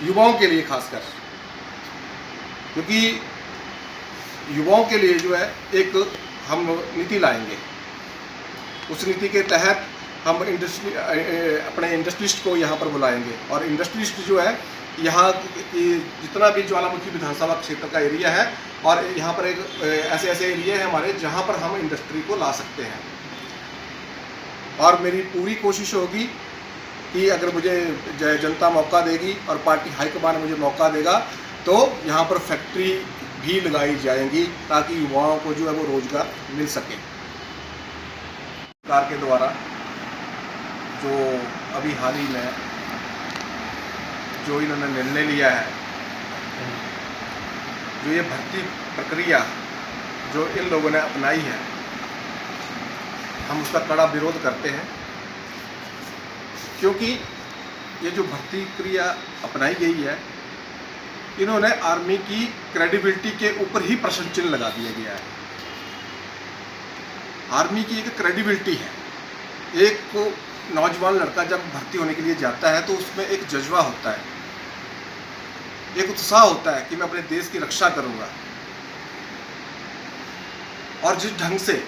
युवाओं के लिए खासकर, क्योंकि युवाओं के लिए जो है एक हम नीति लाएंगे। उस नीति के तहत हम अपने इंडस्ट्रिस्ट को यहाँ पर बुलाएंगे और इंडस्ट्रिस्ट जो है यहाँ की जितना भी ज्वालामुखी विधानसभा क्षेत्र का एरिया है, और यहाँ पर एक ऐसे ऐसे एरिया है हमारे जहाँ पर हम इंडस्ट्री को ला सकते हैं। और मेरी पूरी कोशिश होगी कि अगर मुझे जनता मौका देगी और पार्टी हाईकमान मुझे मौका देगा तो यहाँ पर फैक्ट्री भी लगाई जाएंगी ताकि युवाओं को जो है वो रोजगार मिल सके। सरकार के द्वारा जो अभी हाल ही में जो इन्होंने निर्णय लिया है, जो ये भर्ती प्रक्रिया जो इन लोगों ने अपनाई है, हम उसका कड़ा विरोध करते हैं। क्योंकि ये जो भर्ती प्रक्रिया अपनाई गई है, इन्होंने आर्मी की क्रेडिबिलिटी के ऊपर ही प्रश्न चिन्ह लगा दिया गया है। आर्मी की एक क्रेडिबिलिटी है। एक नौजवान लड़का जब भर्ती होने के लिए जाता है तो उसमें एक जज्बा होता है, एक उत्साह होता है कि मैं अपने देश की रक्षा करूंगा। और जिस ढंग से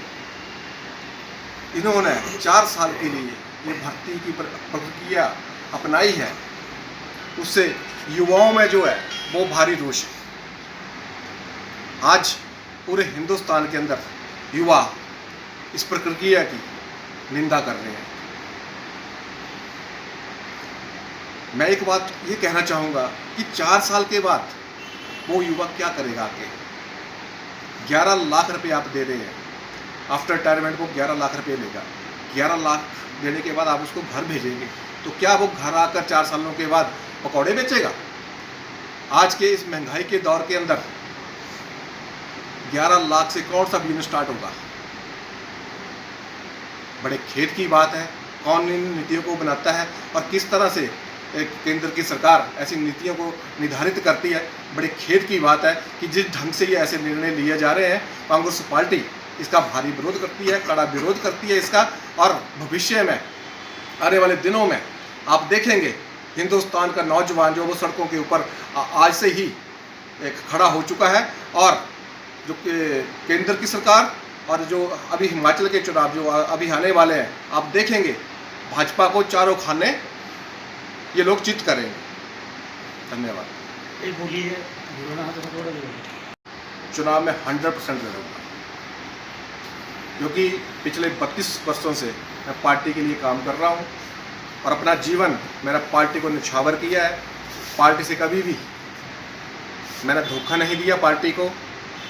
इन्होंने 4 साल के लिए ये भर्ती की प्रक्रिया अपनाई है, उससे युवाओं में जो है वो भारी रोष है। आज पूरे हिंदुस्तान के अंदर युवा इस प्रक्रिया की निंदा कर रहे हैं। मैं एक बात ये कहना चाहूँगा कि 4 साल के बाद वो युवा क्या करेगा आगे। 11 लाख रुपए आप दे रहे हैं, आफ्टर रिटायरमेंट वो 11 लाख रुपए लेगा। 11 लाख देने के बाद आप उसको घर भेजेंगे तो क्या वो घर आकर 4 सालों के बाद पकौड़े बेचेगा? आज के इस महंगाई के दौर के अंदर 11 लाख से कौन सा बिजनेस स्टार्ट होगा? बड़े खेद की बात है। कौन इन नीतियों को बनाता है और किस तरह से एक केंद्र की सरकार ऐसी नीतियों को निर्धारित करती है। बड़े खेद की बात है कि जिस ढंग से ये ऐसे निर्णय लिए जा रहे हैं, कांग्रेस पार्टी इसका भारी विरोध करती है, कड़ा विरोध करती है इसका। और भविष्य में आने वाले दिनों में आप देखेंगे हिंदुस्तान का नौजवान जो वो सड़कों के ऊपर आज से ही एक खड़ा हो चुका है। और जो केंद्र की सरकार और जो अभी हिमाचल के चुनाव जो अभी आने वाले हैं, आप देखेंगे भाजपा को चारों खाने ये लोग चित करेंगे। धन्यवाद। चुनाव में 100% लड़ूंगा, क्योंकि पिछले 32 वर्षों से मैं पार्टी के लिए काम कर रहा हूँ और अपना जीवन मैंने पार्टी को निछावर किया है। पार्टी से कभी भी मैंने धोखा नहीं दिया पार्टी को,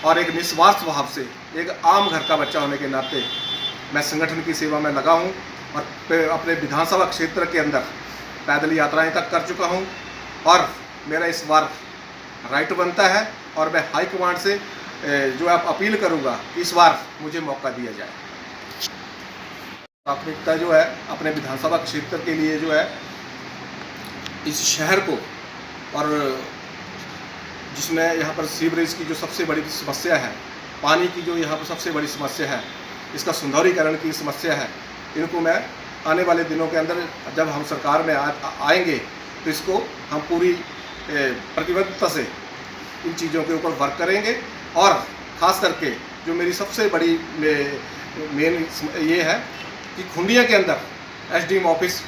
और एक निस्वार्थ भाव से एक आम घर का बच्चा होने के नाते मैं संगठन की सेवा में लगा हूँ और अपने विधानसभा क्षेत्र के अंदर पैदल यात्राएं तक कर चुका हूँ। और मेरा इस बार राइट बनता है और मैं हाईकमांड से जो आप अपील करूँगा कि इस बार मुझे मौका दिया जाए। प्राथमिकता जो है अपने विधानसभा क्षेत्र के लिए जो है इस शहर को, और जिसमें यहाँ पर सीवरेज की जो सबसे बड़ी समस्या है, पानी की जो यहाँ पर सबसे बड़ी समस्या है, इसका सुंदरीकरण की समस्या है, इनको मैं आने वाले दिनों के अंदर जब हम सरकार में आएंगे तो इसको हम पूरी प्रतिबद्धता से इन चीज़ों के ऊपर वर्क करेंगे। और ख़ास करके जो मेरी सबसे बड़ी मेन ये है कि खुंडिया के अंदर एसडीएम ऑफिस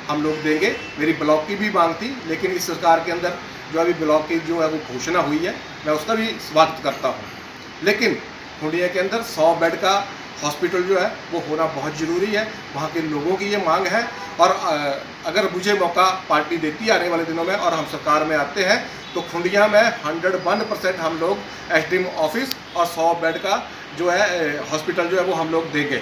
हम लोग देंगे। मेरी ब्लॉक की भी मांग थी, लेकिन इस सरकार के अंदर जो अभी ब्लॉक की जो है वो घोषणा हुई है, मैं उसका भी स्वागत करता हूँ। लेकिन खुंडिया के अंदर 100 बेड का हॉस्पिटल जो है वो होना बहुत ज़रूरी है। वहाँ के लोगों की ये मांग है। और अगर मुझे मौका पार्टी देती है आने वाले दिनों में और हम सरकार में आते हैं तो खुंडिया में 101% हम लोग एसडीएम ऑफिस और 100 बेड का जो है हॉस्पिटल जो है वो हम लोग देंगे।